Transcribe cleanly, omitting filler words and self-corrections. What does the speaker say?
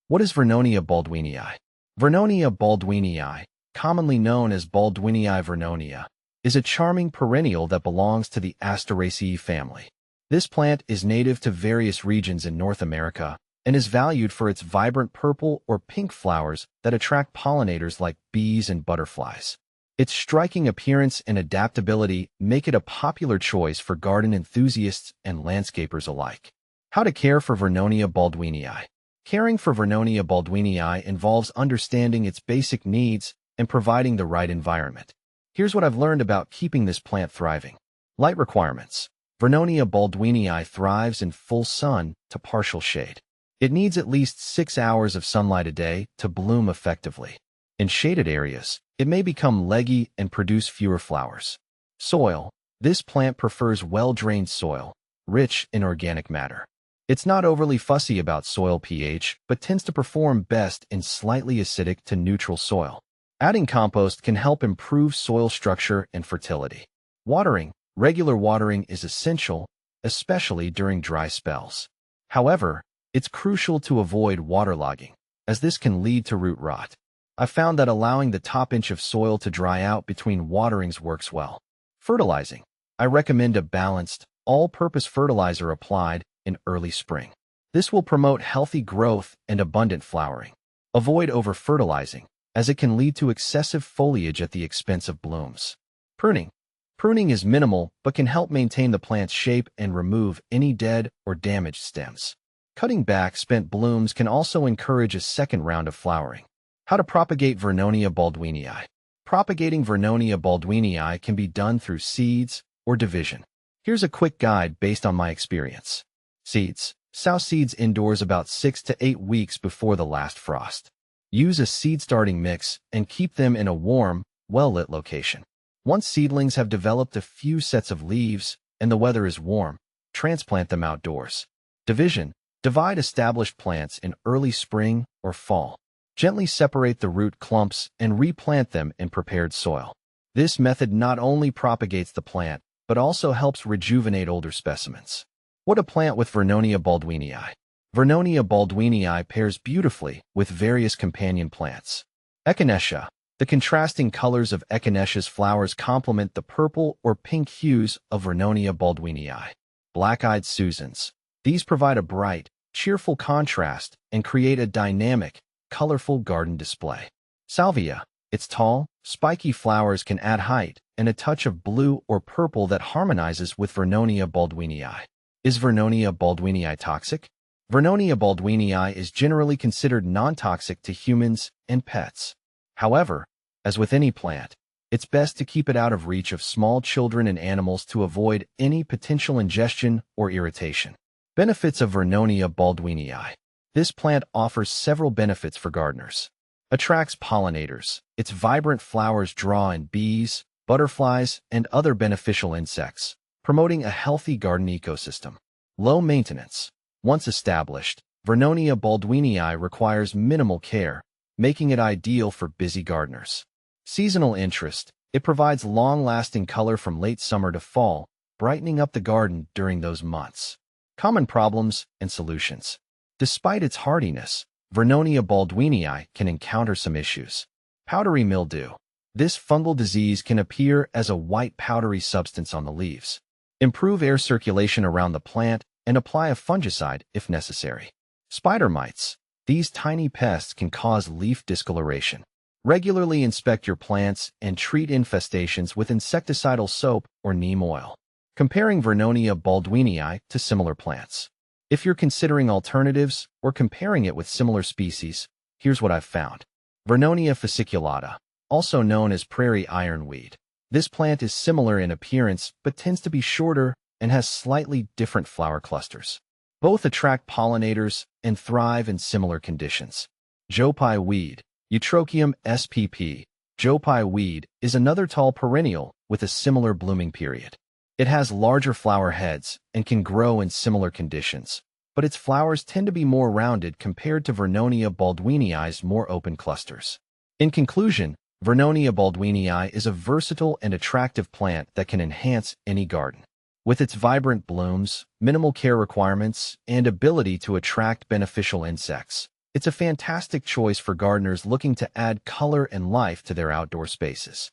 What is Vernonia baldwinii? Vernonia baldwinii, commonly known as Baldwinii vernonia, is a charming perennial that belongs to the Asteraceae family. This plant is native to various regions in North America and is valued for its vibrant purple or pink flowers that attract pollinators like bees and butterflies. Its striking appearance and adaptability make it a popular choice for garden enthusiasts and landscapers alike. How to care for Vernonia baldwinii. Caring for Vernonia baldwinii involves understanding its basic needs and providing the right environment. Here's what I've learned about keeping this plant thriving. Light requirements. Vernonia baldwinii thrives in full sun to partial shade. It needs at least 6 hours of sunlight a day to bloom effectively. In shaded areas, it may become leggy and produce fewer flowers. Soil. This plant prefers well-drained soil, rich in organic matter. It's not overly fussy about soil pH, but tends to perform best in slightly acidic to neutral soil. Adding compost can help improve soil structure and fertility. Watering. Regular watering is essential, especially during dry spells. However, it's crucial to avoid waterlogging, as this can lead to root rot. I've found that allowing the top inch of soil to dry out between waterings works well. Fertilizing. I recommend a balanced, all-purpose fertilizer applied in early spring. This will promote healthy growth and abundant flowering. Avoid over-fertilizing, as it can lead to excessive foliage at the expense of blooms. Pruning. Pruning is minimal but can help maintain the plant's shape and remove any dead or damaged stems. Cutting back spent blooms can also encourage a second round of flowering. How to propagate Vernonia baldwinii. Propagating Vernonia baldwinii can be done through seeds or division. Here's a quick guide based on my experience. Seeds. Sow seeds indoors about 6 to 8 weeks before the last frost. Use a seed starting mix and keep them in a warm, well-lit location. Once seedlings have developed a few sets of leaves and the weather is warm, transplant them outdoors. Division. Divide established plants in early spring or fall. Gently separate the root clumps and replant them in prepared soil. This method not only propagates the plant, but also helps rejuvenate older specimens. What to plant with Vernonia baldwinii. Vernonia baldwinii pairs beautifully with various companion plants. Echinacea. The contrasting colors of echinacea's flowers complement the purple or pink hues of Vernonia baldwinii. Black-eyed Susans. These provide a bright, cheerful contrast and create a dynamic, colorful garden display. Salvia. Its tall, spiky flowers can add height and a touch of blue or purple that harmonizes with Vernonia baldwinii. Is Vernonia baldwinii toxic? Vernonia baldwinii is generally considered non-toxic to humans and pets. However, as with any plant, it's best to keep it out of reach of small children and animals to avoid any potential ingestion or irritation. Benefits of Vernonia baldwinii. This plant offers several benefits for gardeners. Attracts pollinators. Its vibrant flowers draw in bees, butterflies, and other beneficial insects, promoting a healthy garden ecosystem. Low maintenance. Once established, Vernonia baldwinii requires minimal care, making it ideal for busy gardeners. Seasonal interest. It provides long-lasting color from late summer to fall, brightening up the garden during those months. Common problems and solutions. Despite its hardiness, Vernonia baldwinii can encounter some issues. Powdery mildew. This fungal disease can appear as a white powdery substance on the leaves. Improve air circulation around the plant and apply a fungicide if necessary. Spider mites. These tiny pests can cause leaf discoloration. Regularly inspect your plants and treat infestations with insecticidal soap or neem oil. Comparing Vernonia baldwinii to similar plants. If you're considering alternatives or comparing it with similar species, here's what I've found. Vernonia fasciculata, also known as prairie ironweed. This plant is similar in appearance but tends to be shorter and has slightly different flower clusters. Both attract pollinators and thrive in similar conditions. Jopai weed, Eutrochium spp. Jopai weed is another tall perennial with a similar blooming period. It has larger flower heads and can grow in similar conditions, but its flowers tend to be more rounded compared to Vernonia baldwinii's more open clusters. In conclusion, Vernonia baldwinii is a versatile and attractive plant that can enhance any garden. With its vibrant blooms, minimal care requirements, and ability to attract beneficial insects, It's a fantastic choice for gardeners looking to add color and life to their outdoor spaces.